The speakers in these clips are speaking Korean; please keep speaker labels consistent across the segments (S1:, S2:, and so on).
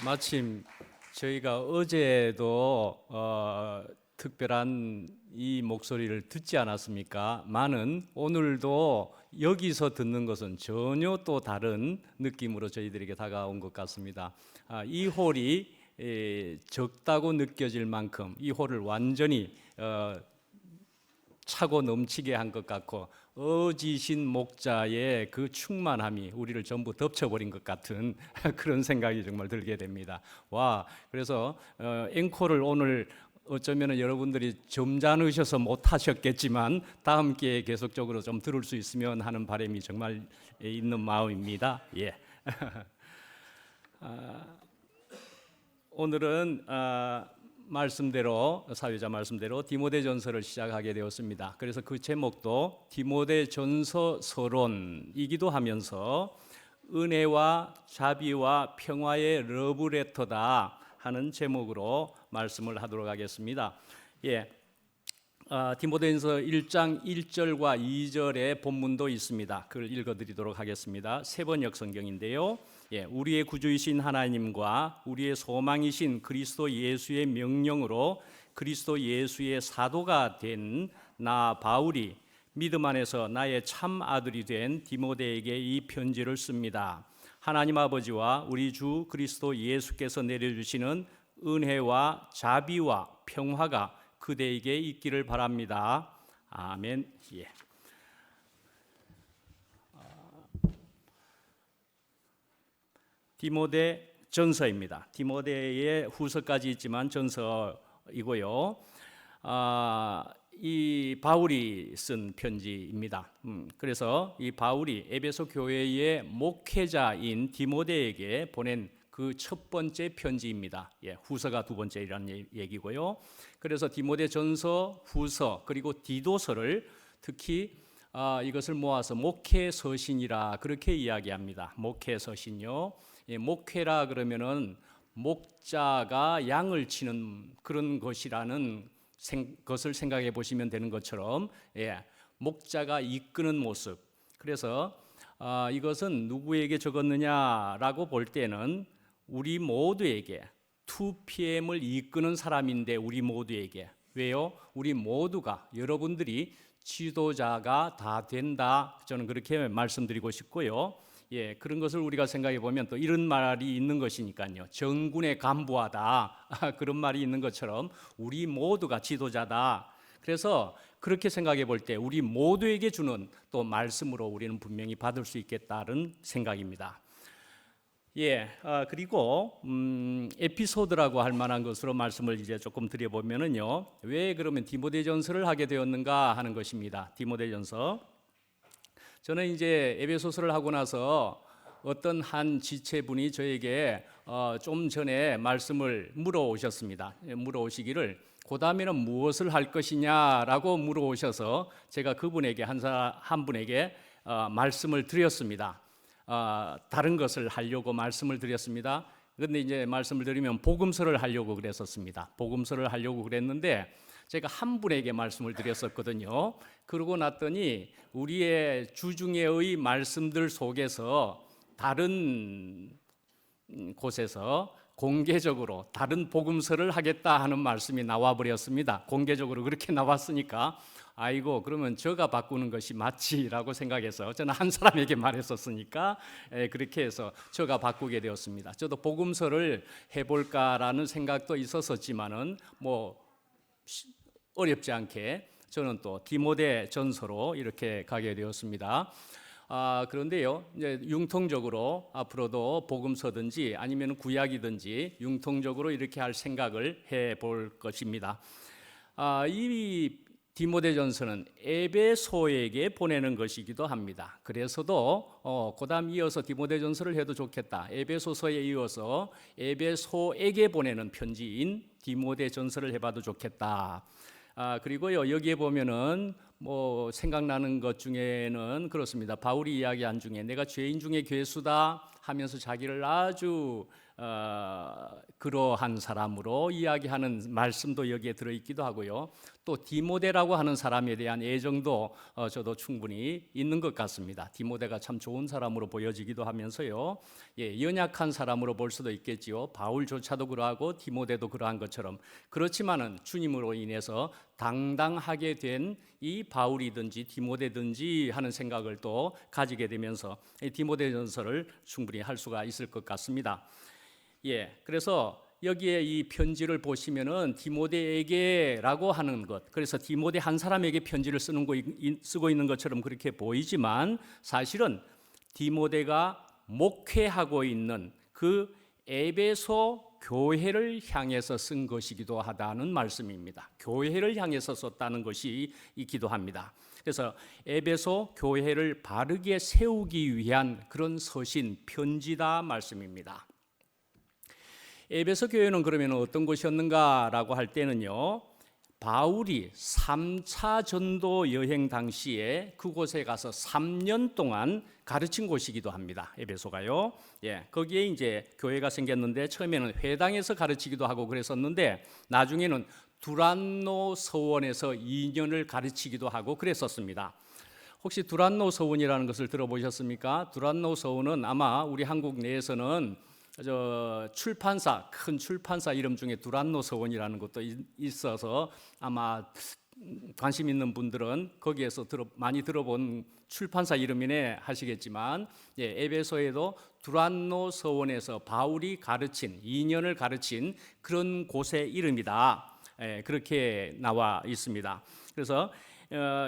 S1: 마침 저희가 어제도 특별한 이 목소리를 듣지 않았습니까? 많은 오늘도 여기서 듣는 것은 전혀 또 다른 느낌으로 저희들에게 다가온 것 같습니다. 이 홀이 적다고 느껴질 만큼 이 홀을 완전히 차고 넘치게 한 것 같고 어지신 목자의 그 충만함이 우리를 전부 덮쳐버린 것 같은 그런 생각이 정말 들게 됩니다. 와, 그래서 앵콜을 오늘 어쩌면 여러분들이 점잖으셔서 못하셨겠지만 다음 기회에 계속적으로 좀 들을 수 있으면 하는 바람이 정말 있는 마음입니다. 예. 오늘은 사회자 말씀대로 디모데전서를 시작하게 되었습니다. 그래서 그 제목도 디모데전서 서론이기도 하면서 은혜와 자비와 평화의 러브레터다 하는 제목으로 말씀을 하도록 하겠습니다. 예. 디모데전서 1장 1절과 2절의 본문도 있습니다. 그걸 읽어드리도록 하겠습니다. 세번역 성경인데요. 예, 우리의 구주이신 하나님과 우리의 소망이신 그리스도 예수의 명령으로 그리스도 예수의 사도가 된 나 바울이 믿음 안에서 나의 참 아들이 된 디모데에게 이 편지를 씁니다. 하나님 아버지와 우리 주 그리스도 예수께서 내려주시는 은혜와 자비와 평화가 그대에게 있기를 바랍니다. 아멘. 예. 디모데 전서입니다. 디모데의 후서까지 있지만 전서이고요. 이 바울이 쓴 편지입니다. 그래서 이 바울이 에베소 교회의 목회자인 디모데에게 보낸 그 첫 번째 편지입니다. 예, 후서가 두 번째라는 얘기고요. 그래서 디모데 전서, 후서 그리고 디도서를 특히 이것을 모아서 목회서신이라 그렇게 이야기합니다. 목회서신요. 예, 목회라 그러면은 목자가 양을 치는 그런 것이라는 것을 생각해 보시면 되는 것처럼, 예, 목자가 이끄는 모습. 그래서 이것은 누구에게 적었느냐라고 볼 때는 우리 모두에게 2PM을 이끄는 사람인데 우리 모두에게. 왜요? 우리 모두가, 여러분들이 지도자가 다 된다. 저는 그렇게 말씀드리고 싶고요. 예, 그런 것을 우리가 생각해 보면 또 이런 말이 있는 것이니까요. 정군의 간부하다. 그런 말이 있는 것처럼 우리 모두가 지도자다. 그래서 그렇게 생각해 볼 때 우리 모두에게 주는 또 말씀으로 우리는 분명히 받을 수 있겠다는 생각입니다. 예, 그리고 에피소드라고 할 만한 것으로 말씀을 이제 조금 드려보면은요, 왜 그러면 디모데전서를 하게 되었는가 하는 것입니다. 디모데전서. 저는 이제 에베소서를 하고 나서 어떤 한 지체분이 저에게 좀 전에 말씀을 물어오셨습니다. 물어오시기를 그 다음에는 무엇을 할 것이냐라고 물어오셔서 제가 그분에게 한 분에게 말씀을 드렸습니다. 다른 것을 하려고 말씀을 드렸습니다. 그런데 이제 말씀을 드리면 복음서를 하려고 그랬었습니다. 복음서를 하려고 그랬는데 제가 한 분에게 말씀을 드렸었거든요. 그러고 났더니 우리의 주중에의 말씀들 속에서 다른 곳에서 공개적으로 다른 복음서를 하겠다 하는 말씀이 나와 버렸습니다. 공개적으로 그렇게 나왔으니까 아이고 그러면 저가 바꾸는 것이 맞지라고 생각해서 저는 한 사람에게 말했었으니까 그렇게 해서 저가 바꾸게 되었습니다. 저도 복음서를 해볼까라는 생각도 있었지만은 뭐 어렵지 않게 저는 또 디모데 전서로 이렇게 가게 되었습니다. 그런데요, 이제 융통적으로 앞으로도 복음서든지 아니면 구약이든지 융통적으로 이렇게 할 생각을 해볼 것입니다. 이 디모데전서는 에베소에게 보내는 것이기도 합니다. 그래서도 그다음 이어서 디모데전서를 해도 좋겠다. 에베소서에 이어서 에베소에게 보내는 편지인 디모데전서를 해봐도 좋겠다. 그리고요, 여기에 보면은 뭐 생각나는 것 중에는 그렇습니다. 바울이 이야기한 중에 내가 죄인 중에 괴수다 하면서 자기를 아주 그러한 사람으로 이야기하는 말씀도 여기에 들어있기도 하고요. 또 디모데라고 하는 사람에 대한 애정도 저도 충분히 있는 것 같습니다. 디모데가 참 좋은 사람으로 보여지기도 하면서요. 연약한 사람으로 볼 수도 있겠지요. 바울조차도 그러하고 디모데도 그러한 것처럼. 그렇지만은 주님으로 인해서 당당하게 된 이 바울이든지 디모데든지 하는 생각을 또 가지게 되면서 이 디모데전서를 충분히 할 수가 있을 것 같습니다. 그래서 여기에 이 편지를 보시면은 디모데에게라고 하는 것, 그래서 디모데 한 사람에게 편지를 쓰고 있는 것처럼 그렇게 보이지만 사실은 디모데가 목회하고 있는 그 에베소 교회를 향해서 쓴 것이기도 하다는 말씀입니다. 교회를 향해서 썼다는 것이 있기도 합니다. 그래서 에베소 교회를 바르게 세우기 위한 그런 서신, 편지다 말씀입니다. 에베소 교회는 그러면 어떤 곳이었는가라고 할 때는요, 바울이 3차 전도 여행 당시에 그곳에 가서 3년 동안 가르친 곳이기도 합니다. 에베소가요. 거기에 이제 교회가 생겼는데 처음에는 회당에서 가르치기도 하고 그랬었는데 나중에는 두란노 서원에서 2년을 가르치기도 하고 그랬었습니다. 혹시 두란노 서원이라는 것을 들어보셨습니까? 두란노 서원은 아마 우리 한국 내에서는 출판사, 큰 출판사 이름 중에 두란노 서원이라는 것도 있어서 아마 관심 있는 분들은 거기에서 많이 들어본 출판사 이름이네 하시겠지만, 에베소에도 두란노 서원에서 바울이 가르친 2년을 가르친 그런 곳의 이름이다. 그렇게 나와 있습니다. 그래서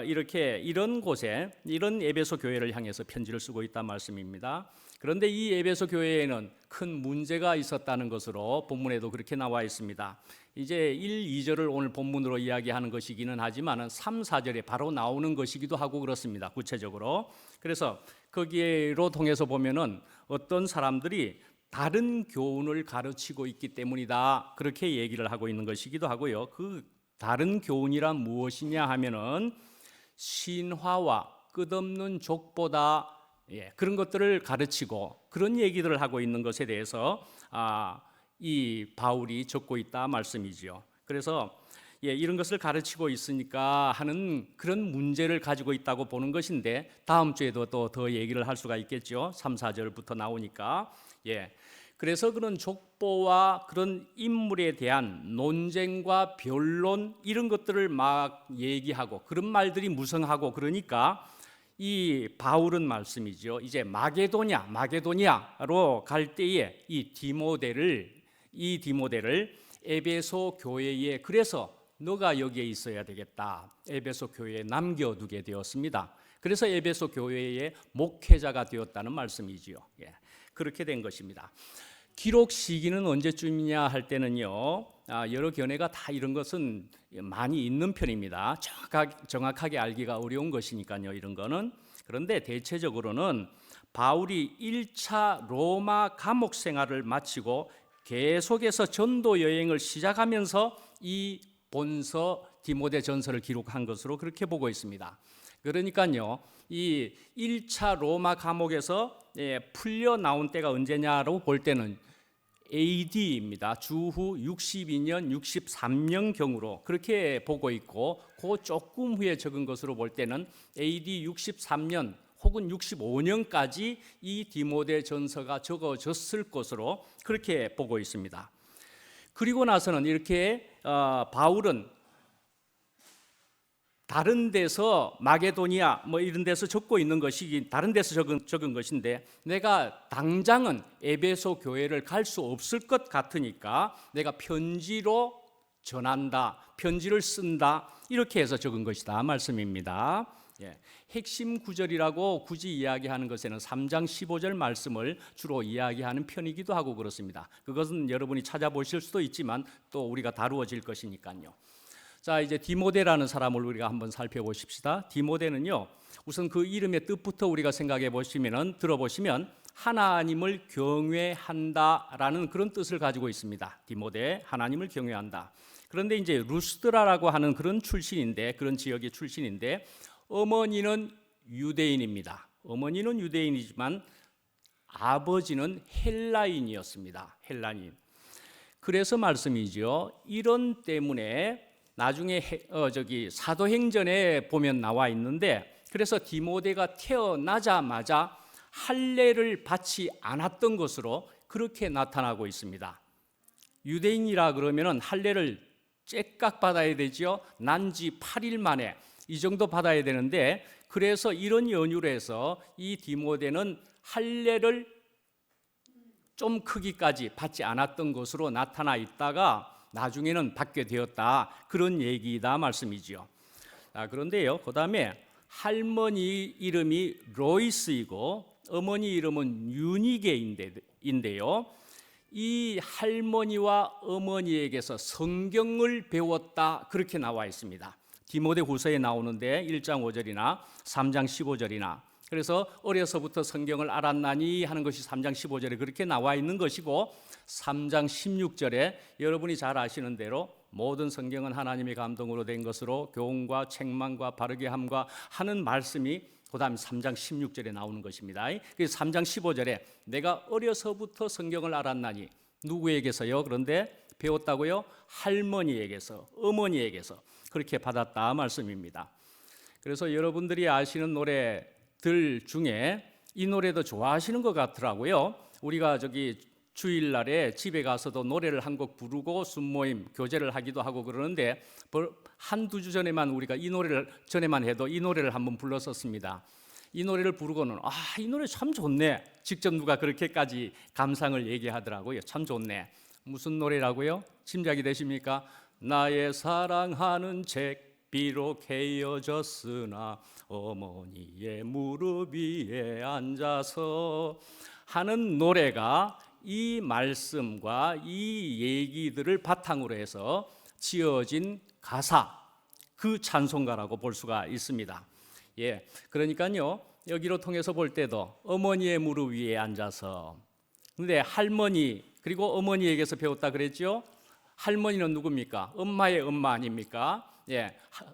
S1: 이렇게 이런 곳에 이런 에베소 교회를 향해서 편지를 쓰고 있다는 말씀입니다. 그런데 이 에베소 교회에는 큰 문제가 있었다는 것으로 본문에도 그렇게 나와 있습니다. 이제 1, 2절을 오늘 본문으로 이야기하는 것이기는 하지만 3, 4절에 바로 나오는 것이기도 하고 그렇습니다. 구체적으로. 그래서 거기로 통해서 보면은 어떤 사람들이 다른 교훈을 가르치고 있기 때문이다. 그렇게 얘기를 하고 있는 것이기도 하고요. 그 다른 교훈이란 무엇이냐 하면은 신화와 끝없는 족보다 그런 것들을 가르치고 그런 얘기들을 하고 있는 것에 대해서 이 바울이 적고 있다 말씀이지요. 그래서 이런 것을 가르치고 있으니까 하는 그런 문제를 가지고 있다고 보는 것인데 다음 주에도 또 더 얘기를 할 수가 있겠죠. 3, 4절부터 나오니까. 그래서 그런 족보와 그런 인물에 대한 논쟁과 변론 이런 것들을 막 얘기하고 그런 말들이 무성하고 그러니까 이 바울은 말씀이죠. 이제 마게도냐로 갈 때에 이 디모데를 에베소 교회에 그래서 너가 여기에 있어야 되겠다. 에베소 교회에 남겨두게 되었습니다. 그래서 에베소 교회의 목회자가 되었다는 말씀이지요. 그렇게 된 것입니다. 기록 시기는 언제쯤이냐 할 때는요, 여러 견해가 다 이런 것은 많이 있는 편입니다. 정확하게 알기가 어려운 것이니까요, 이런 거는. 그런데 대체적으로는 바울이 1차 로마 감옥 생활을 마치고 계속해서 전도 여행을 시작하면서 이 본서 디모데 전서를 기록한 것으로 그렇게 보고 있습니다. 그러니까요, 이 1차 로마 감옥에서 풀려 나온 때가 언제냐로 볼 때는 AD입니다. 주후 62년, 63년경으로 그렇게 보고 있고 그 조금 후에 적은 것으로 볼 때는 AD 63년 혹은 65년까지 이 디모데 전서가 적어졌을 것으로 그렇게 보고 있습니다. 그리고 나서는 이렇게 바울은 다른 데서 마게도니아 이런 데서 적고 있는 것이 다른 데서 적은 것인데 내가 당장은 에베소 교회를 갈 수 없을 것 같으니까 내가 편지로 전한다, 편지를 쓴다 이렇게 해서 적은 것이다 말씀입니다. 핵심 구절이라고 굳이 이야기하는 것에는 3장 15절 말씀을 주로 이야기하는 편이기도 하고 그렇습니다. 그것은 여러분이 찾아보실 수도 있지만 또 우리가 다루어질 것이니까요. 자, 이제 디모데라는 사람을 우리가 한번 살펴보십시다. 디모데는요, 우선 그 이름의 뜻부터 우리가 생각해 보시면은 들어보시면 하나님을 경외한다라는 그런 뜻을 가지고 있습니다. 디모데, 하나님을 경외한다. 그런데 이제 루스드라라고 하는 그런 출신인데, 그런 지역의 출신인데, 어머니는 유대인입니다. 어머니는 유대인이지만 아버지는 헬라인이었습니다. 헬라인. 그래서 말씀이죠. 이런 때문에 나중에 사도행전에 보면 나와 있는데, 그래서 디모데가 태어나자마자 할례를 받지 않았던 것으로 그렇게 나타나고 있습니다. 유대인이라 그러면은 할례를 째깍 받아야 되죠. 난지 8일 만에 이 정도 받아야 되는데, 그래서 이런 연유로 해서 이 디모데는 할례를 좀 크기까지 받지 않았던 것으로 나타나 있다가 나중에는 받게 되었다, 그런 얘기다 말씀이지요. 그런데요, 그 다음에 할머니 이름이 로이스이고 어머니 이름은 유니게인데요, 이 할머니와 어머니에게서 성경을 배웠다, 그렇게 나와 있습니다. 디모데 후서에 나오는데 1장 5절이나 3장 15절이나, 그래서 어려서부터 성경을 알았나니 하는 것이 3장 15절에 그렇게 나와 있는 것이고, 3장 16절에 여러분이 잘 아시는 대로 모든 성경은 하나님의 감동으로 된 것으로 교훈과 책망과 바르게 함과 하는 말씀이 그 다음 3장 16절에 나오는 것입니다. 그래서 3장 15절에 내가 어려서부터 성경을 알았나니, 누구에게서요? 그런데 배웠다고요? 할머니에게서, 어머니에게서 그렇게 받았다 말씀입니다. 그래서 여러분들이 아시는 노래들 중에 이 노래도 좋아하시는 것 같더라고요. 우리가 주일날에 집에 가서도 노래를 한 곡 부르고 순모임, 교제를 하기도 하고 그러는데, 한두 주 전에만 우리가 이 노래를 전에만 해도 이 노래를 한번 불렀었습니다. 이 노래를 부르고는 이 노래 참 좋네, 직접 누가 그렇게까지 감상을 얘기하더라고요. 참 좋네. 무슨 노래라고요? 짐작이 되십니까? 나의 사랑하는 책 비록 헤어졌으나 어머니의 무릎 위에 앉아서 하는 노래가 이 말씀과 이 얘기들을 바탕으로 해서 지어진 가사, 그 찬송가라고 볼 수가 있습니다. 그러니까요, 여기로 통해서 볼 때도 어머니의 무릎 위에 앉아서, 근데 할머니 그리고 어머니에게서 배웠다 그랬죠. 할머니는 누굽니까? 엄마의 엄마 아닙니까?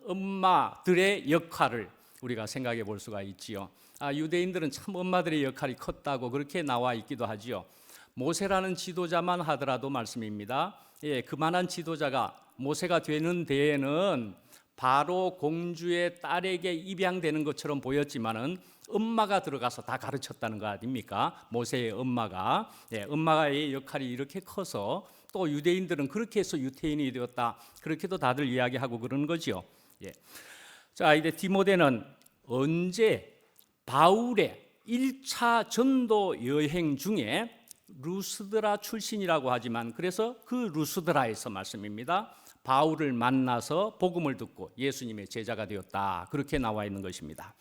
S1: 엄마들의 역할을 우리가 생각해 볼 수가 있지요. 유대인들은 참 엄마들의 역할이 컸다고 그렇게 나와 있기도 하지요. 모세라는 지도자만 하더라도 말씀입니다. 그만한 지도자가 모세가 되는 데에는 바로 공주의 딸에게 입양되는 것처럼 보였지만은 엄마가 들어가서 다 가르쳤다는 거 아닙니까? 모세의 엄마가. 엄마의 역할이 이렇게 커서 또 유대인들은 그렇게 해서 유태인이 되었다, 그렇게도 다들 이야기하고 그러는 거지요. 자, 이제 디모데는 언제 바울의 1차 전도 여행 중에 루스드라 출신이라고 하지만, 그래서 그 루스드라에서 말씀입니다, 바울을 만나서 복음을 듣고 예수님의 제자가 되었다, 그렇게 나와 있는 것입니다.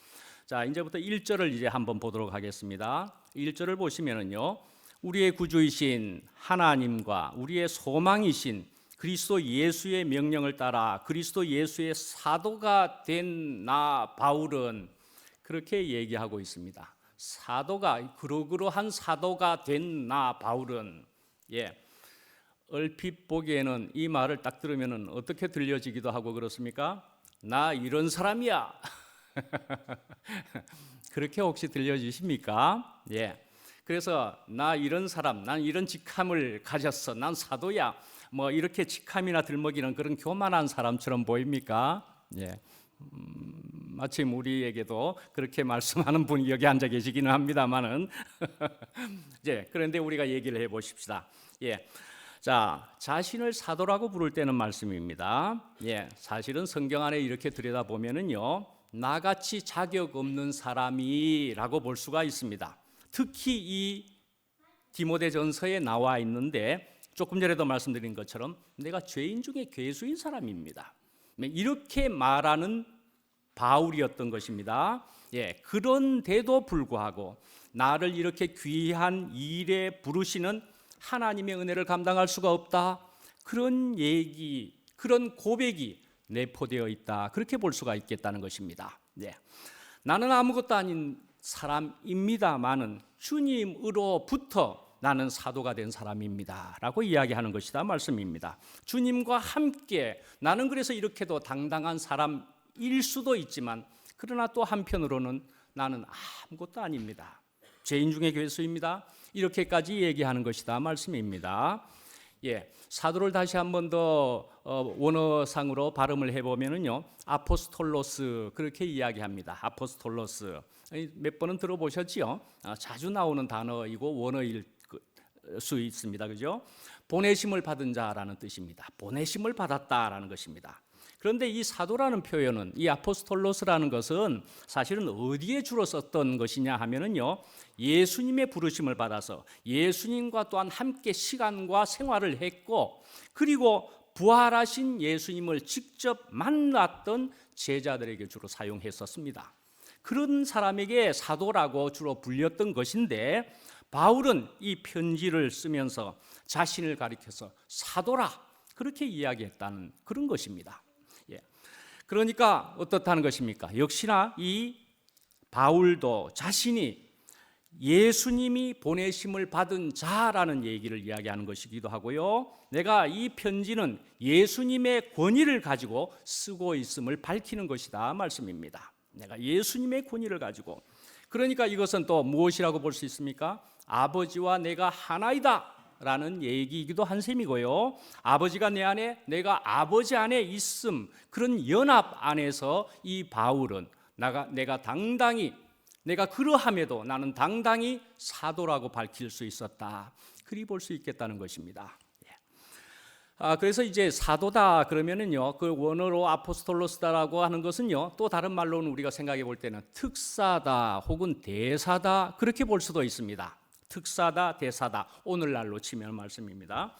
S1: 자, 이제부터 1절을 이제 한번 보도록 하겠습니다. 1절을 보시면은요, 우리의 구주이신 하나님과 우리의 소망이신 그리스도 예수의 명령을 따라 그리스도 예수의 사도가 된 나 바울은, 그렇게 얘기하고 있습니다. 사도가, 그러그러한 사도가 된 나 바울은, 얼핏 보기에는 이 말을 딱 들으면 어떻게 들려지기도 하고 그렇습니까? 나 이런 사람이야. 그렇게 혹시 들려지십니까? 그래서 나 이런 사람, 난 이런 직함을 가졌어, 난 사도야, 뭐 이렇게 직함이나 들먹이는 그런 교만한 사람처럼 보입니까? 마침 우리에게도 그렇게 말씀하는 분이 여기 앉아 계시기는 합니다만은 그런데 우리가 얘기를 해보십시다. 자, 자신을 사도라고 부를 때는 말씀입니다. 사실은 성경 안에 이렇게 들여다보면은요, 나같이 자격 없는 사람이라고 볼 수가 있습니다. 특히 이 디모데전서에 나와 있는데, 조금 전에도 말씀드린 것처럼 내가 죄인 중에 괴수인 사람입니다, 이렇게 말하는 바울이었던 것입니다. 그런데도 불구하고 나를 이렇게 귀한 일에 부르시는 하나님의 은혜를 감당할 수가 없다, 그런 얘기, 그런 고백이 내포되어 있다, 그렇게 볼 수가 있겠다는 것입니다. 나는 아무것도 아닌 사람입니다마는 주님으로부터 나는 사도가 된 사람입니다 라고 이야기하는 것이다 말씀입니다. 주님과 함께 나는 그래서 이렇게도 당당한 사람일 수도 있지만, 그러나 또 한편으로는 나는 아무것도 아닙니다, 죄인 중에 괴수입니다, 이렇게까지 얘기하는 것이다 말씀입니다. 사도를 다시 한 번 더 원어상으로 발음을 해보면요, 아포스톨로스 그렇게 이야기합니다. 아포스톨로스 몇 번은 들어보셨지요? 자주 나오는 단어이고 원어일 수 있습니다. 그죠? 보내심을 받은 자라는 뜻입니다. 보내심을 받았다라는 것입니다. 그런데 이 사도라는 표현은, 이 아포스톨로스라는 것은 사실은 어디에 주로 썼던 것이냐 하면은요, 예수님의 부르심을 받아서 예수님과 또한 함께 시간과 생활을 했고, 그리고 부활하신 예수님을 직접 만났던 제자들에게 주로 사용했었습니다. 그런 사람에게 사도라고 주로 불렸던 것인데, 바울은 이 편지를 쓰면서 자신을 가리켜서 사도라 그렇게 이야기했다는 그런 것입니다. 그러니까 어떻다는 것입니까? 역시나 이 바울도 자신이 예수님이 보내심을 받은 자라는 얘기를 이야기하는 것이기도 하고요, 내가 이 편지는 예수님의 권위를 가지고 쓰고 있음을 밝히는 것이다 말씀입니다. 내가 예수님의 권위를 가지고, 그러니까 이것은 또 무엇이라고 볼 수 있습니까? 아버지와 내가 하나이다 라는 얘기이기도 한 셈이고요, 아버지가 내 안에, 내가 아버지 안에 있음, 그런 연합 안에서 이 바울은 내가 당당히, 내가 그러함에도 나는 당당히 사도라고 밝힐 수 있었다, 그리 볼 수 있겠다는 것입니다. 그래서 이제 사도다 그러면은요, 그 원어로 아포스톨로스다라고 하는 것은요, 또 다른 말로는 우리가 생각해 볼 때는 특사다 혹은 대사다 그렇게 볼 수도 있습니다. 특사다, 대사다, 오늘날로 치면 말씀입니다.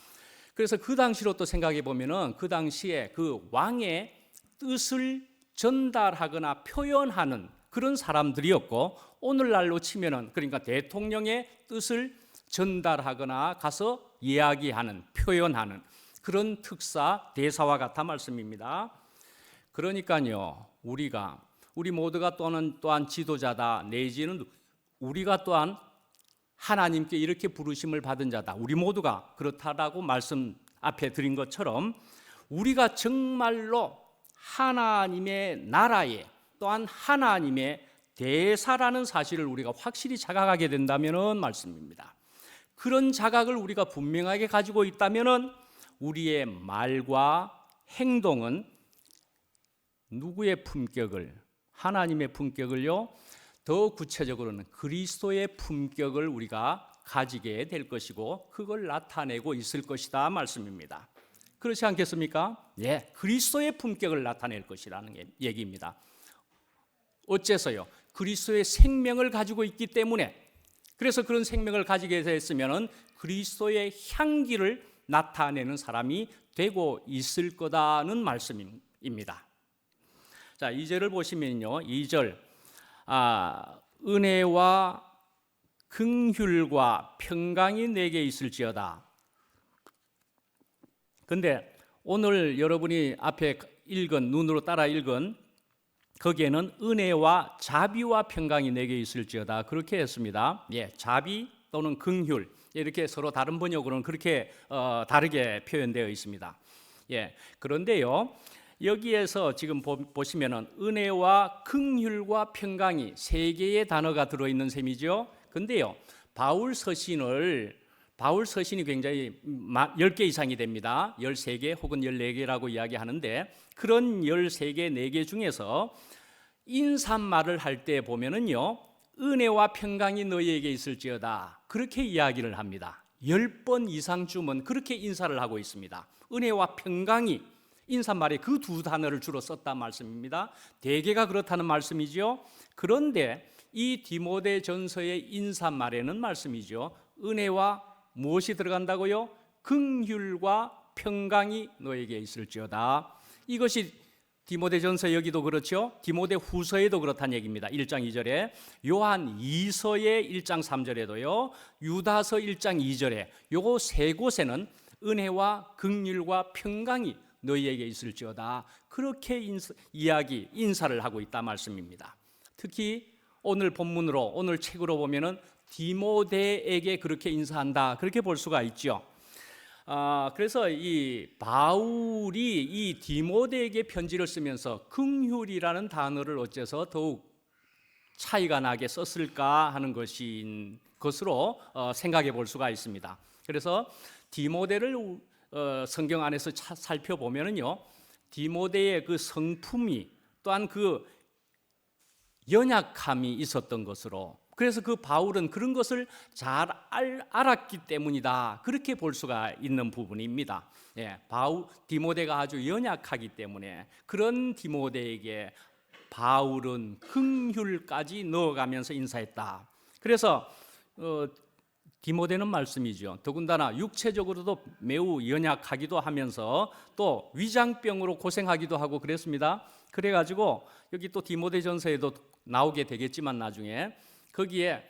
S1: 그래서 그 당시로 또 생각해 보면은 그 당시에 그 왕의 뜻을 전달하거나 표현하는 그런 사람들이었고, 오늘날로 치면은 그러니까 대통령의 뜻을 전달하거나 가서 이야기하는, 표현하는 그런 특사, 대사와 같아 말씀입니다. 그러니까요, 우리 모두가 또한 지도자다, 내지는 우리가 또한 하나님께 이렇게 부르심을 받은 자다, 우리 모두가 그렇다라고 말씀 앞에 드린 것처럼, 우리가 정말로 하나님의 나라에, 또한 하나님의 대사라는 사실을 우리가 확실히 자각하게 된다면 말씀입니다. 그런 자각을 우리가 분명하게 가지고 있다면 우리의 말과 행동은 누구의 품격을, 하나님의 품격을요, 더 구체적으로는 그리스도의 품격을 우리가 가지게 될 것이고, 그걸 나타내고 있을 것이다 말씀입니다. 그렇지 않겠습니까? 그리스도의 품격을 나타낼 것이라는 얘기입니다. 어째서요? 그리스도의 생명을 가지고 있기 때문에, 그래서 그런 생명을 가지게 됐으면 그리스도의 향기를 나타내는 사람이 되고 있을 거다는 말씀입니다. 자, 2절을 보시면요, 2절 은혜와 긍휼과 평강이 내게 있을지어다. 근데 오늘 여러분이 앞에 읽은, 눈으로 따라 읽은 거기에는 은혜와 자비와 평강이 내게 있을지어다 그렇게 했습니다. 자비 또는 긍휼, 이렇게 서로 다른 번역으로는 그렇게 다르게 표현되어 있습니다. 그런데요, 여기에서 지금 보시면은 은혜와 긍휼과 평강이 세 개의 단어가 들어있는 셈이죠. 근데요, 바울 서신이 굉장히 10개 이상이 됩니다. 13개 혹은 14개라고 이야기하는데, 그런 13개, 4개 중에서 인사말을 할 때 보면은요, 은혜와 평강이 너희에게 있을지어다 그렇게 이야기를 합니다. 10번 이상쯤은 그렇게 인사를 하고 있습니다. 은혜와 평강이 인사말에 그 두 단어를 주로 썼단 말씀입니다. 대개가 그렇다는 말씀이죠. 그런데 이 디모데전서의 인사말에는 말씀이죠, 은혜와 무엇이 들어간다고요? 긍휼과 평강이 너에게 있을지어다. 이것이 디모데전서 여기도 그렇죠. 디모데 후서에도 그렇다는 얘기입니다. 1장 2절에, 요한 2서의 1장 3절에도요, 유다서 1장 2절에, 요거 세 곳에는 은혜와 긍휼과 평강이 너희에게 있을지어다 그렇게 인사를 하고 있다 말씀입니다. 특히 오늘 본문으로, 오늘 책으로 보면은 디모데에게 그렇게 인사한다, 그렇게 볼 수가 있죠. 그래서 이 바울이 이 디모데에게 편지를 쓰면서 긍휼이라는 단어를 어째서 더욱 차이가 나게 썼을까 하는 것으로 생각해 볼 수가 있습니다. 그래서 디모데를 성경 안에서 살펴보면은요, 디모데의 그 성품이 또한 그 연약함이 있었던 것으로, 그래서 그 바울은 그런 것을 잘 알았기 때문이다, 그렇게 볼 수가 있는 부분입니다. 디모데가 아주 연약하기 때문에 그런 디모데에게 바울은 긍휼까지 넣어가면서 인사했다. 그래서 디모데는 말씀이죠. 더군다나 육체적으로도 매우 연약하기도 하면서 또 위장병으로 고생하기도 하고 그랬습니다. 그래가지고 여기 또 디모데전서에도 나오게 되겠지만 나중에 거기에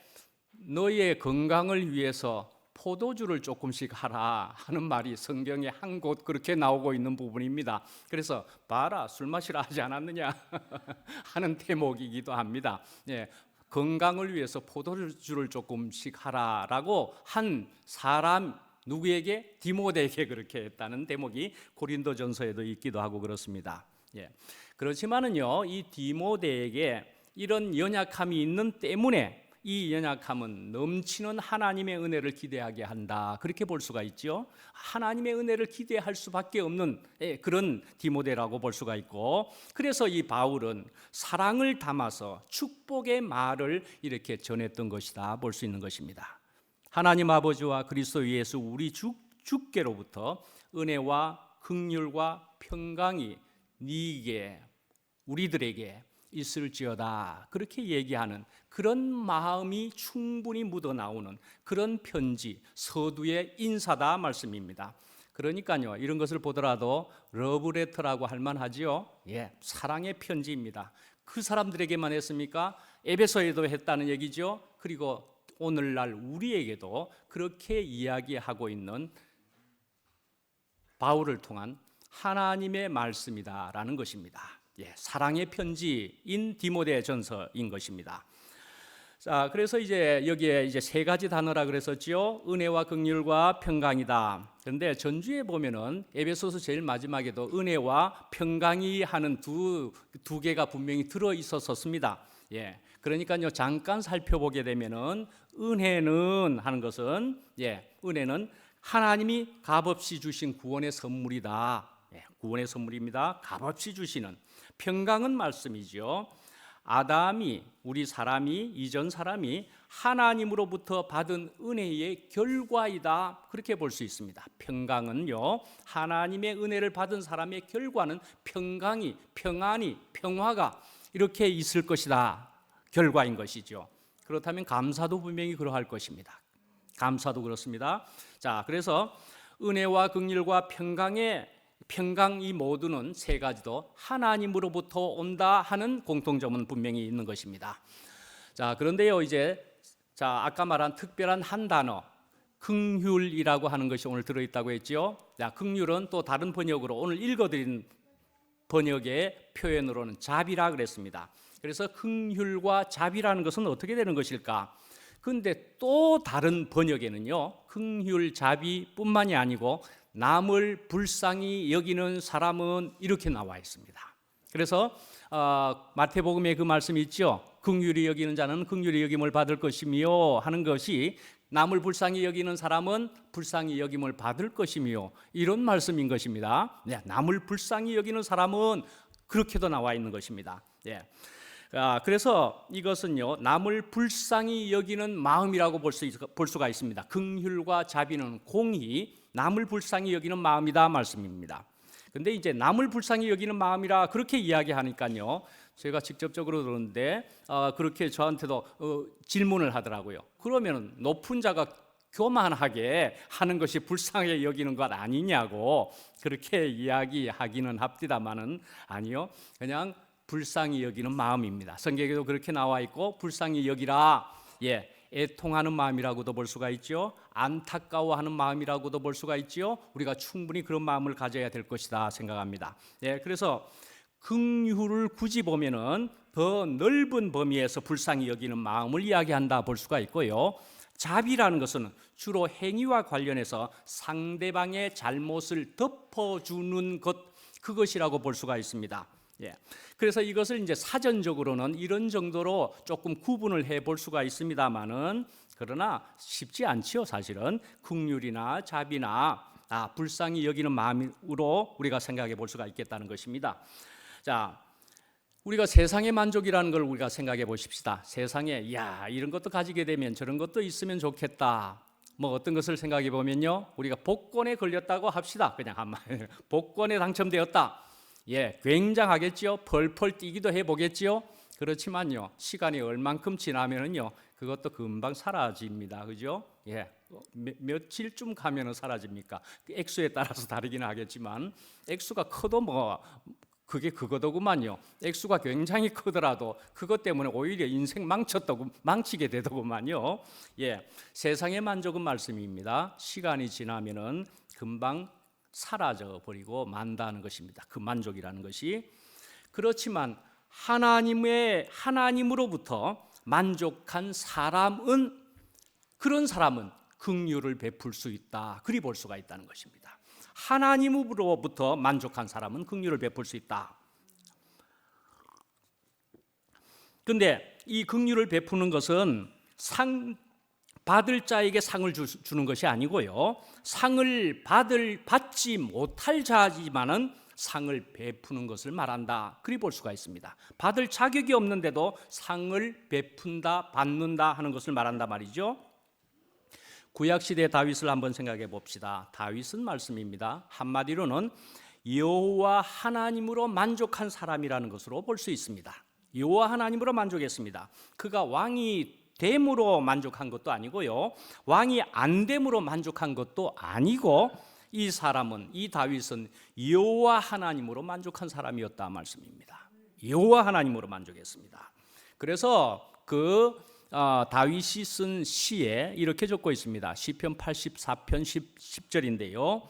S1: 너희의 건강을 위해서 포도주를 조금씩 하라 하는 말이 성경에 한 곳 그렇게 나오고 있는 부분입니다. 그래서 봐라, 술 마시라 하지 않았느냐 하는 대목이기도 합니다. 건강을 위해서 포도주를 조금씩 하라라고 한 사람 누구에게? 디모데에게 그렇게 했다는 대목이 고린도전서에도 있기도 하고 그렇습니다. 그렇지만은요, 이 디모데에게 이런 연약함이 있는 때문에 이 연약함은 넘치는 하나님의 은혜를 기대하게 한다, 그렇게 볼 수가 있죠. 하나님의 은혜를 기대할 수밖에 없는 그런 디모데라고 볼 수가 있고, 그래서 이 바울은 사랑을 담아서 축복의 말을 이렇게 전했던 것이다 볼 수 있는 것입니다. 하나님 아버지와 그리스도 예수 우리 주께로부터 은혜와 긍휼과 평강이 네게 우리들에게 있을지어다, 그렇게 얘기하는 그런 마음이 충분히 묻어나오는 그런 편지, 서두의 인사다 말씀입니다. 그러니까요, 이런 것을 보더라도 러브레터라고 할 만하지요. 사랑의 편지입니다. 그 사람들에게만 했습니까? 에베소에도 했다는 얘기죠. 그리고 오늘날 우리에게도 그렇게 이야기하고 있는 바울을 통한 하나님의 말씀이다라는 것입니다. 사랑의 편지인 디모데전서인 것입니다. 자, 그래서 이제 여기에 이제 세 가지 단어라 그랬었지요. 은혜와 긍휼과 평강이다. 그런데 전주에 보면은 에베소서 제일 마지막에도 은혜와 평강이 하는 두 개가 분명히 들어 있었습니다. 그러니까요, 잠깐 살펴보게 되면은 은혜는 하는 것은 은혜는 하나님이 값없이 주신 구원의 선물이다. 구원의 선물입니다. 값없이 주시는. 평강은 말씀이죠. 아담이, 우리 사람이, 이전 사람이 하나님으로부터 받은 은혜의 결과이다, 그렇게 볼 수 있습니다. 평강은요, 하나님의 은혜를 받은 사람의 결과는 평강이, 평안이, 평화가 이렇게 있을 것이다, 결과인 것이죠. 그렇다면 감사도 분명히 그러할 것입니다. 감사도 그렇습니다. 자, 그래서 은혜와 긍휼과 평강 이 모두는 세 가지도 하나님으로부터 온다 하는 공통점은 분명히 있는 것입니다. 자, 그런데요, 아까 말한 특별한 한 단어, 긍휼이라고 하는 것이 오늘 들어있다고 했죠. 자, 긍휼은 또 다른 번역으로 오늘 읽어드린 번역의 표현으로는 자비라 그랬습니다. 그래서 긍휼과 자비라는 것은 어떻게 되는 것일까? 그런데 또 다른 번역에는요, 긍휼, 자비뿐만이 아니고 남을 불쌍히 여기는 사람은 이렇게 나와 있습니다. 그래서 마태복음에 그 말씀이 있죠. 긍휼히 여기는 자는 긍휼히 여김을 받을 것이며 하는 것이 남을 불쌍히 여기는 사람은 불쌍히 여김을 받을 것이며, 이런 말씀인 것입니다. 남을 불쌍히 여기는 사람은 그렇게도 나와 있는 것입니다. 그래서 이것은요, 남을 불쌍히 여기는 마음이라고 볼 수가 있습니다. 긍휼과 자비는 공히 남을 불쌍히 여기는 마음이다 말씀입니다. 근데 이제 남을 불쌍히 여기는 마음이라 그렇게 이야기하니까요, 제가 직접적으로 들었는데 그렇게 저한테도 질문을 하더라고요. 그러면 높은 자가 교만하게 하는 것이 불쌍하게 여기는 것 아니냐고 그렇게 이야기하기는 합디다마는 아니요, 그냥 불쌍히 여기는 마음입니다. 성경에도 그렇게 나와 있고, 불쌍히 여기라, 애통하는 마음이라고도 볼 수가 있죠. 안타까워하는 마음이라고도 볼 수가 있죠. 우리가 충분히 그런 마음을 가져야 될 것이다 생각합니다. 그래서 긍휼을 굳이 보면은 더 넓은 범위에서 불쌍히 여기는 마음을 이야기한다 볼 수가 있고요. 자비라는 것은 주로 행위와 관련해서 상대방의 잘못을 덮어주는 것, 그것이라고 볼 수가 있습니다. 예. 그래서 이것을 이제 사전적으로는 이런 정도로 조금 구분을 해볼 수가 있습니다만은, 그러나 쉽지 않지요. 사실은 긍휼이나 자비나 불쌍히 여기는 마음으로 우리가 생각해 볼 수가 있겠다는 것입니다. 자, 우리가 세상의 만족이라는 걸 우리가 생각해 보십시다. 세상에 이런 것도 가지게 되면 저런 것도 있으면 좋겠다. 뭐 어떤 것을 생각해 보면요, 우리가 복권에 걸렸다고 합시다. 그냥 한마디 복권에 당첨되었다. 굉장하겠지요. 펄펄 뛰기도 해보겠지요. 그렇지만요, 시간이 얼만큼 지나면은요, 그것도 금방 사라집니다. 그죠? 며칠쯤 가면은 사라집니까? 액수에 따라서 다르긴 하겠지만, 액수가 커도 그게 그거더구만요. 액수가 굉장히 크더라도 그것 때문에 오히려 인생 망치게 되더구만요. 세상의 만족은 말씀입니다. 시간이 지나면은 금방 사라져 버리고 만다는 것입니다. 그 만족이라는 것이. 그렇지만 하나님으로부터 만족한 사람은, 그런 사람은 긍휼을 베풀 수 있다. 그리 볼 수가 있다는 것입니다. 하나님으로부터 만족한 사람은 긍휼을 베풀 수 있다. 그런데 이 긍휼을 베푸는 것은 받을 자에게 상을 주는 것이 아니고요, 상을 받지 못할 자지만은 상을 베푸는 것을 말한다. 그리 볼 수가 있습니다. 받을 자격이 없는데도 상을 베푼다, 받는다 하는 것을 말한다 말이죠. 구약시대 다윗을 한번 생각해 봅시다. 다윗은 말씀입니다. 한마디로는 여호와 하나님으로 만족한 사람이라는 것으로 볼 수 있습니다. 여호와 하나님으로 만족했습니다. 그가 왕이 됨으로 만족한 것도 아니고요, 왕이 안 됨으로 만족한 것도 아니고, 이 다윗은 여호와 하나님으로 만족한 사람이었다 말씀입니다. 여호와 하나님으로 만족했습니다. 그래서 다윗이 쓴 시에 이렇게 적고 있습니다. 시편 84편 10절인데요.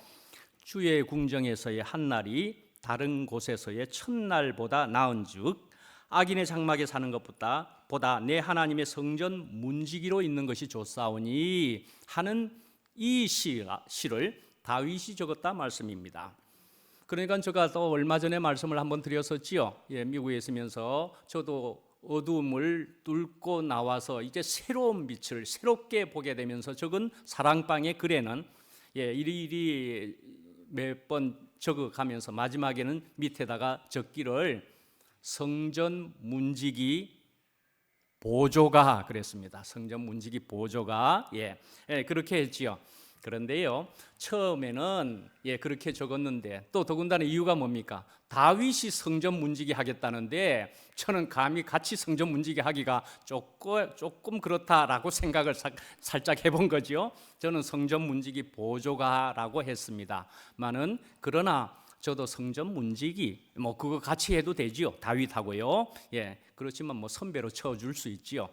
S1: 주의 궁정에서의 한날이 다른 곳에서의 첫날보다 나은즉 악인의 장막에 사는 것보다 내 하나님의 성전 문지기로 있는 것이 좋사오니 하는 이 시를 다윗이 적었다 말씀입니다. 그러니까 제가 또 얼마 전에 말씀을 한번 드렸었지요. 미국에 있으면서 저도 어두움을 뚫고 나와서 이제 새로운 빛을 새롭게 보게 되면서 적은 사랑방의 글에는 이리 몇 번 적어가면서 마지막에는 밑에다가 적기를 성전 문지기 보조가 그랬습니다. 성전 문지기 보조가 그렇게 했지요. 그런데요, 처음에는 그렇게 적었는데, 또 더군다나 이유가 뭡니까? 다윗이 성전 문지기 하겠다는데 저는 감히 같이 성전 문지기 하기가 조금 그렇다라고 생각을 살짝 해본 거죠. 저는 성전 문지기 보조가라고 했습니다만은, 그러나 저도 성전 문지기 그거 같이 해도 되지요. 다윗하고요. 그렇지만 선배로 쳐줄 수 있지요.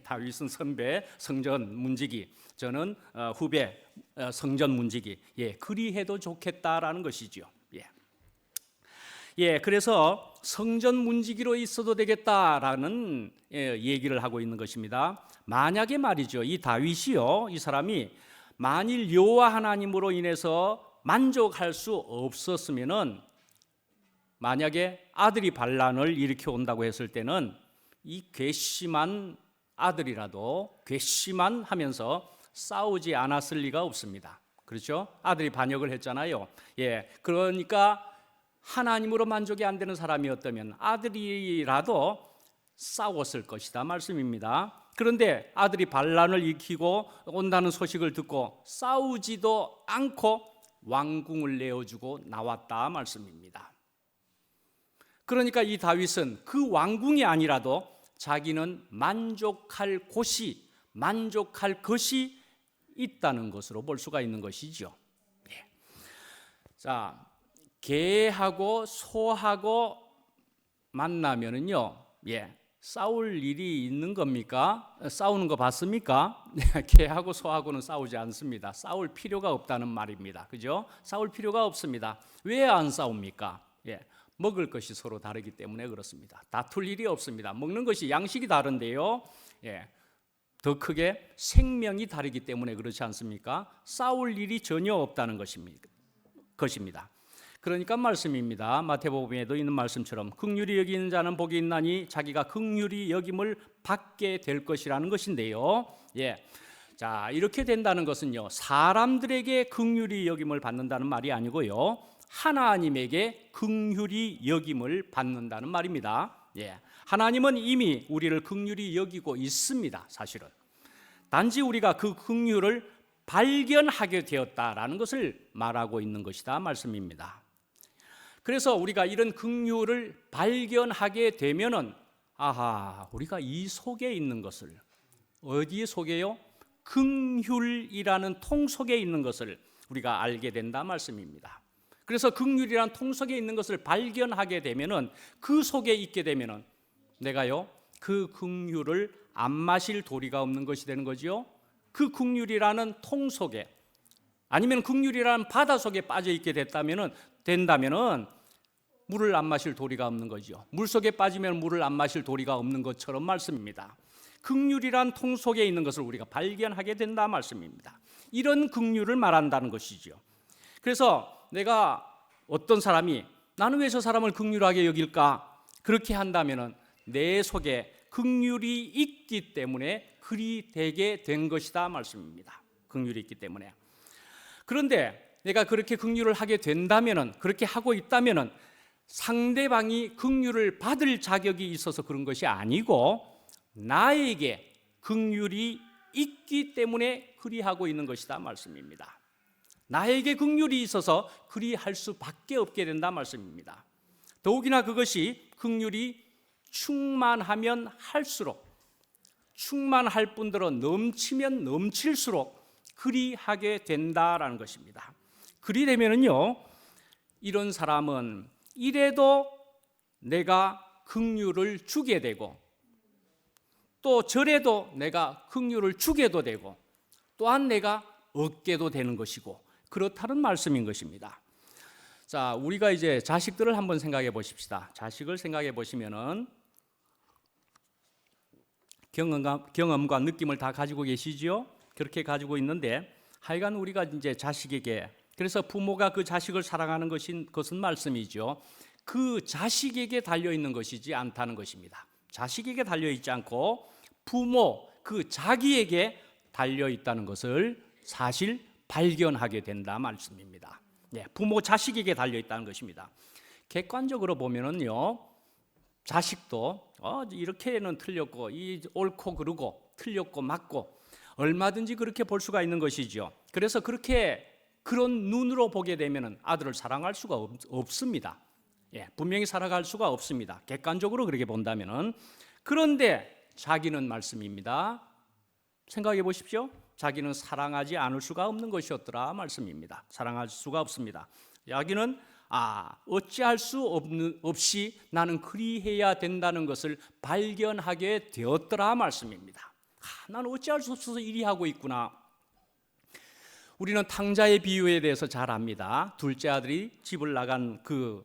S1: 다윗은 선배 성전 문지기, 저는 후배 성전 문지기. 그리 해도 좋겠다라는 것이지요. 그래서 성전 문지기로 있어도 되겠다라는 얘기를 하고 있는 것입니다. 만약에 말이죠, 이 다윗이요, 이 사람이 만일 여호와 하나님으로 인해서 만족할 수 없었으면은, 만약에 아들이 반란을 일으켜 온다고 했을 때는 이 괘씸한 아들이라도 괘씸한 하면서 싸우지 않았을 리가 없습니다. 그렇죠? 아들이 반역을 했잖아요. 그러니까 하나님으로 만족이 안 되는 사람이었다면 아들이라도 싸웠을 것이다 말씀입니다. 그런데 아들이 반란을 일으키고 온다는 소식을 듣고 싸우지도 않고 왕궁을 내어주고 나왔다 말씀입니다. 그러니까 이 다윗은 그 왕궁이 아니라도 자기는 만족할 것이 있다는 것으로 볼 수가 있는 것이죠. 자, 개하고 소하고 만나면은요, 싸울 일이 있는 겁니까? 싸우는 거 봤습니까? 개하고 소하고는 싸우지 않습니다. 싸울 필요가 없다는 말입니다. 그죠? 싸울 필요가 없습니다. 왜 안 싸웁니까? 먹을 것이 서로 다르기 때문에 그렇습니다. 다툴 일이 없습니다. 먹는 것이 양식이 다른데요. 더 크게 생명이 다르기 때문에 그렇지 않습니까? 싸울 일이 전혀 없다는 것입니다. 그러니까 말씀입니다. 마태복음에도 있는 말씀처럼 긍휼히 여기는 자는 복이 있나니 자기가 긍휼히 여김을 받게 될 것이라는 것인데요. 자, 이렇게 된다는 것은요, 사람들에게 긍휼히 여김을 받는다는 말이 아니고요, 하나님에게 긍휼히 여김을 받는다는 말입니다. 하나님은 이미 우리를 긍휼히 여기고 있습니다. 사실은 단지 우리가 그 긍휼을 발견하게 되었다라는 것을 말하고 있는 것이다 말씀입니다. 그래서 우리가 이런 긍휼을 발견하게 되면은 우리가 이 속에 있는 것을, 어디에 속에요? 긍휼이라는 통 속에 있는 것을 우리가 알게 된다 말씀입니다. 그래서 긍휼이라는 통 속에 있는 것을 발견하게 되면은, 그 속에 있게 되면은 내가요, 그 긍휼을 안 마실 도리가 없는 것이 되는 거지요. 그 긍휼이라는 통 속에, 아니면 긍휼이라는 바다 속에 빠져 있게 된다면은 물을 안 마실 도리가 없는 거죠. 물 속에 빠지면 물을 안 마실 도리가 없는 것처럼 말씀입니다. 긍휼이란 통 속에 있는 것을 우리가 발견하게 된다 말씀입니다. 이런 긍휼을 말한다는 것이죠. 그래서 내가, 어떤 사람이 나는 왜 저 사람을 긍휼하게 여길까? 그렇게 한다면은 내 속에 긍휼이 있기 때문에 그리 되게 된 것이다 말씀입니다. 긍휼이 있기 때문에. 그런데 내가 그렇게 긍휼을 하게 된다면은, 그렇게 하고 있다면은 상대방이 긍휼을 받을 자격이 있어서 그런 것이 아니고 나에게 긍휼이 있기 때문에 그리하고 있는 것이다 말씀입니다. 나에게 긍휼이 있어서 그리할 수밖에 없게 된다 말씀입니다. 더욱이나 그것이 긍휼이 충만하면 할수록, 충만할 뿐더러 넘치면 넘칠수록 그리하게 된다라는 것입니다. 그리 되면은요, 이런 사람은 이래도 내가 긍휼을 주게 되고, 또 저래도 내가 긍휼을 주게도 되고, 또한 내가 얻게도 되는 것이고, 그렇다는 말씀인 것입니다. 자, 우리가 이제 자식들을 한번 생각해 보십시다. 자식을 생각해 보시면은 경험과 느낌을 다 가지고 계시죠? 그렇게 가지고 있는데, 하여간 우리가 이제 자식에게, 그래서 부모가 그 자식을 사랑하는 것은 말씀이죠. 그 자식에게 달려 있는 것이지 않다는 것입니다. 자식에게 달려 있지 않고 부모, 그 자기에게 달려 있다는 것을 사실 발견하게 된다 말씀입니다. 부모 자식에게 달려 있다는 것입니다. 객관적으로 보면은요, 자식도 이렇게는 틀렸고, 이 옳고 그르고, 틀렸고 맞고, 얼마든지 그렇게 볼 수가 있는 것이죠. 그래서 그런 눈으로 보게 되면은 아들을 사랑할 수가 없습니다. 분명히 살아갈 수가 없습니다. 객관적으로 그렇게 본다면은. 그런데 자기는 말씀입니다. 생각해 보십시오. 자기는 사랑하지 않을 수가 없는 것이었더라 말씀입니다. 사랑할 수가 없습니다. 자기는 어찌할 수 없이 나는 그리해야 된다는 것을 발견하게 되었더라 말씀입니다. 나는 어찌할 수 없어서 이리 하고 있구나. 우리는 탕자의 비유에 대해서 잘 압니다. 둘째 아들이 집을 나간 그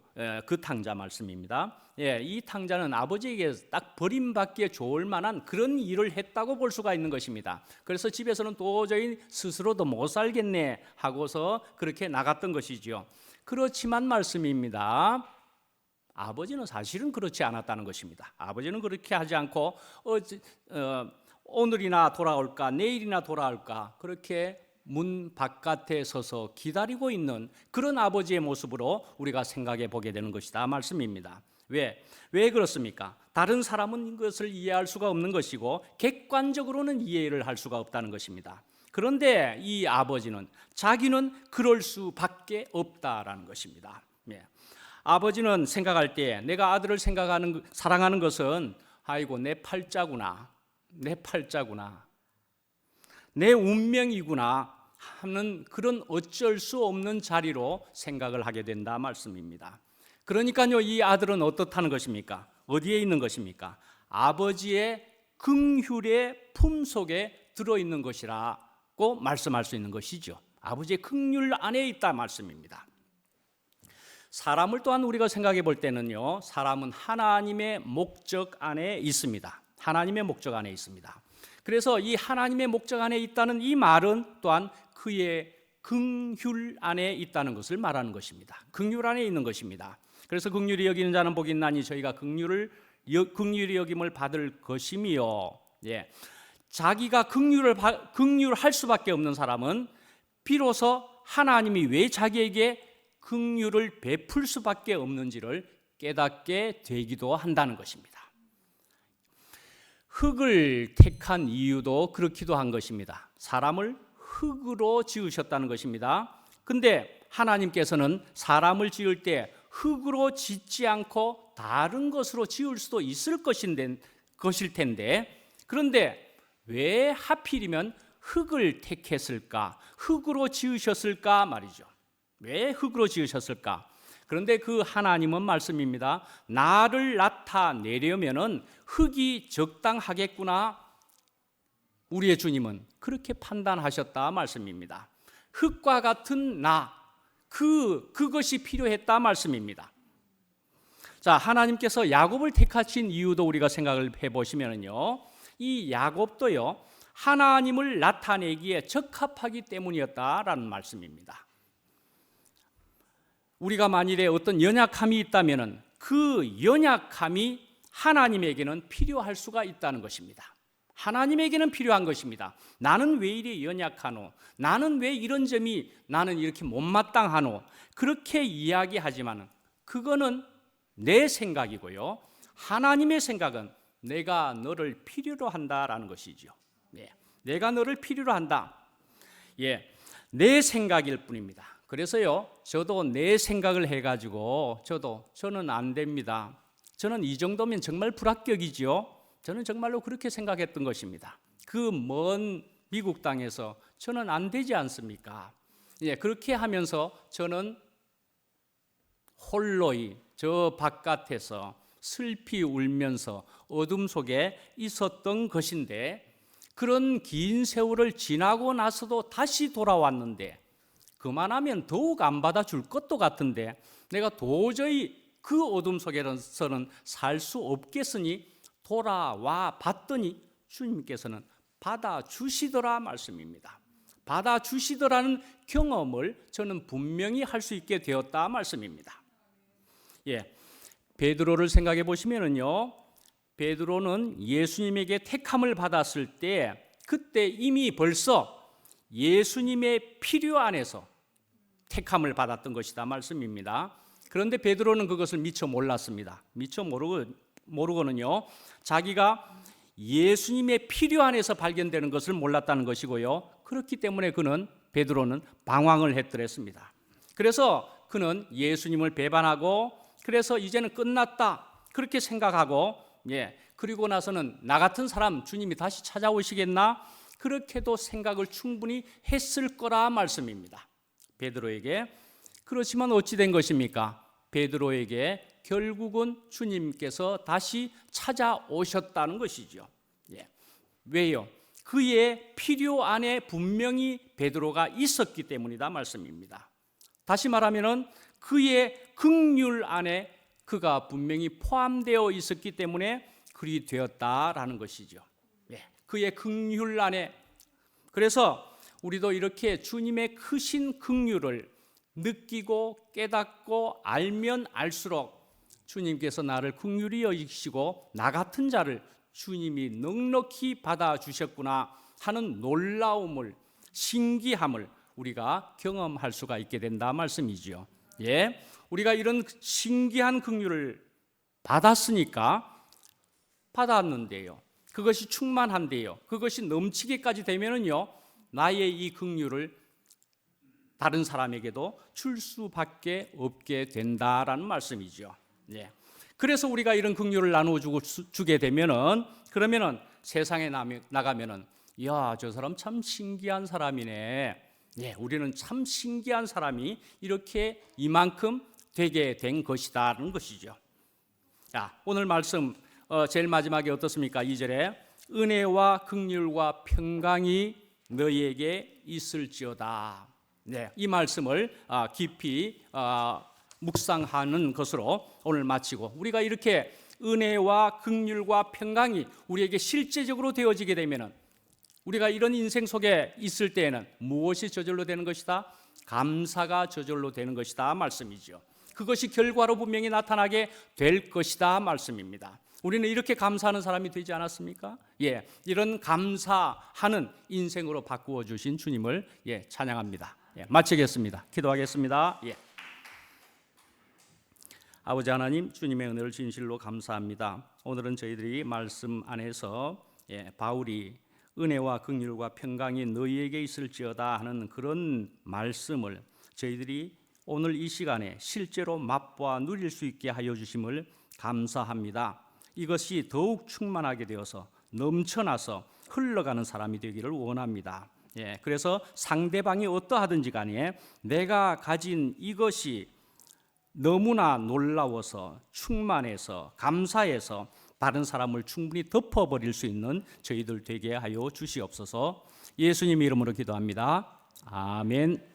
S1: 탕자 말씀입니다. 이 탕자는 아버지에게 딱 버림받기에 좋을 만한 그런 일을 했다고 볼 수가 있는 것입니다. 그래서 집에서는 도저히 스스로도 못 살겠네 하고서 그렇게 나갔던 것이죠. 그렇지만 말씀입니다. 아버지는 사실은 그렇지 않았다는 것입니다. 아버지는 그렇게 하지 않고 오늘이나 돌아올까 내일이나 돌아올까 그렇게 문 바깥에 서서 기다리고 있는 그런 아버지의 모습으로 우리가 생각해 보게 되는 것이다 말씀입니다. 왜 그렇습니까? 다른 사람은 이것을 이해할 수가 없는 것이고 객관적으로는 이해를 할 수가 없다는 것입니다. 그런데 이 아버지는 자기는 그럴 수밖에 없다라는 것입니다. 아버지는 생각할 때 내가 아들을 사랑하는 것은 아이고 내 팔자구나, 내 운명이구나 하는 그런 어쩔 수 없는 자리로 생각을 하게 된다 말씀입니다. 그러니까요, 이 아들은 어떻다는 것입니까? 어디에 있는 것입니까? 아버지의 긍휼의 품속에 들어있는 것이라고 말씀할 수 있는 것이죠. 아버지의 긍휼 안에 있다 말씀입니다. 사람을 또한 우리가 생각해 볼 때는요, 사람은 하나님의 목적 안에 있습니다. 하나님의 목적 안에 있습니다. 그래서 이 하나님의 목적 안에 있다는 이 말은 또한 그의 긍휼 안에 있다는 것을 말하는 것입니다. 긍휼 안에 있는 것입니다. 그래서 긍휼히 여기는 자는 복이 있나니 저희가 긍휼히 여김을 받을 것이며, 자기가 긍휼할 수밖에 없는 사람은 비로소 하나님이 왜 자기에게 긍휼을 베풀 수밖에 없는지를 깨닫게 되기도 한다는 것입니다. 흙을 택한 이유도 그렇기도 한 것입니다. 사람을 흙으로 지으셨다는 것입니다. 근데 하나님께서는 사람을 지을 때 흙으로 짓지 않고 다른 것으로 지을 수도 있을 것일 텐데, 그런데 왜 하필이면 흙을 택했을까? 흙으로 지으셨을까 말이죠. 왜 흙으로 지으셨을까? 그런데 그 하나님은 말씀입니다. 나를 나타내려면은 흙이 적당하겠구나. 우리의 주님은 그렇게 판단하셨다 말씀입니다. 흙과 같은 그것이 필요했다 말씀입니다. 자, 하나님께서 야곱을 택하신 이유도 우리가 생각을 해보시면요, 이 야곱도요, 하나님을 나타내기에 적합하기 때문이었다라는 말씀입니다. 우리가 만일에 어떤 연약함이 있다면 그 연약함이 하나님에게는 필요할 수가 있다는 것입니다. 하나님에게는 필요한 것입니다. 나는 왜 이리 연약하노? 나는 왜 이런 점이 나는 이렇게 못마땅하노? 그렇게 이야기하지만 그거는 내 생각이고요, 하나님의 생각은 내가 너를 필요로 한다라는 것이죠. 내가 너를 필요로 한다. 내 생각일 뿐입니다. 그래서요, 저도 내 생각을 해가지고 저는 안 됩니다. 저는 이 정도면 정말 불합격이지요. 저는 정말로 그렇게 생각했던 것입니다. 그 먼 미국 땅에서 저는 안 되지 않습니까? 그렇게 하면서 저는 홀로이 저 바깥에서 슬피 울면서 어둠 속에 있었던 것인데, 그런 긴 세월을 지나고 나서도 다시 돌아왔는데, 그만하면 더욱 안 받아줄 것도 같은데 내가 도저히 그 어둠 속에서는 살 수 없겠으니 돌아와 봤더니 주님께서는 받아주시더라 말씀입니다. 받아주시더라는 경험을 저는 분명히 할 수 있게 되었다 말씀입니다. 베드로를 생각해 보시면은요, 베드로는 예수님에게 택함을 받았을 때 그때 이미 벌써 예수님의 필요 안에서 택함을 받았던 것이다 말씀입니다. 그런데 베드로는 그것을 미처 몰랐습니다. 미처 모르고는요, 자기가 예수님의 필요 안에서 발견되는 것을 몰랐다는 것이고요, 그렇기 때문에 베드로는 방황을 했더랬습니다. 그래서 그는 예수님을 배반하고, 그래서 이제는 끝났다 그렇게 생각하고, 그리고 나서는 나 같은 사람 주님이 다시 찾아오시겠나, 그렇게도 생각을 충분히 했을 거라 말씀입니다. 베드로에게. 그렇지만 어찌 된 것입니까? 베드로에게 결국은 주님께서 다시 찾아오셨다는 것이죠. 왜요? 그의 필요 안에 분명히 베드로가 있었기 때문이다 말씀입니다. 다시 말하면은 그의 긍휼 안에 그가 분명히 포함되어 있었기 때문에 그리 되었다라는 것이죠. 그의 긍휼 안에. 그래서 우리도 이렇게 주님의 크신 긍휼을 느끼고 깨닫고 알면 알수록 주님께서 나를 긍휼히 여기시고 나 같은 자를 주님이 넉넉히 받아주셨구나 하는 놀라움을, 신기함을 우리가 경험할 수가 있게 된다 말씀이죠. 우리가 이런 신기한 긍휼을 받았는데요, 그것이 충만한데요, 그것이 넘치게까지 되면은요, 나의 이 긍휼을 다른 사람에게도 줄 수밖에 없게 된다라는 말씀이죠. 그래서 우리가 이런 긍휼을 나눠주게 되면은, 그러면은 세상에 나가면은, 야, 저 사람 참 신기한 사람이네. 우리는 참 신기한 사람이 이렇게 이만큼 되게 된 것이다라는 것이죠. 오늘 말씀 제일 마지막에 어떻습니까? 2절에 은혜와 긍휼과 평강이 너희에게 있을지어다. 이 말씀을 깊이 묵상하는 것으로 오늘 마치고, 우리가 이렇게 은혜와 긍휼과 평강이 우리에게 실제적으로 되어지게 되면은, 우리가 이런 인생 속에 있을 때에는 무엇이 저절로 되는 것이다? 감사가 저절로 되는 것이다 말씀이죠. 그것이 결과로 분명히 나타나게 될 것이다 말씀입니다. 우리는 이렇게 감사하는 사람이 되지 않았습니까? 이런 감사하는 인생으로 바꾸어 주신 주님을 찬양합니다. 마치겠습니다. 기도하겠습니다. 아버지 하나님, 주님의 은혜를 진실로 감사합니다. 오늘은 저희들이 말씀 안에서 바울이 은혜와 긍휼과 평강이 너희에게 있을지어다 하는 그런 말씀을 저희들이 오늘 이 시간에 실제로 맛보아 누릴 수 있게 하여 주심을 감사합니다. 이것이 더욱 충만하게 되어서 넘쳐나서 흘러가는 사람이 되기를 원합니다. 그래서 상대방이 어떠하든지 간에 내가 가진 이것이 너무나 놀라워서 충만해서 감사해서 다른 사람을 충분히 덮어버릴 수 있는 저희들 되게 하여 주시옵소서. 예수님 이름으로 기도합니다. 아멘.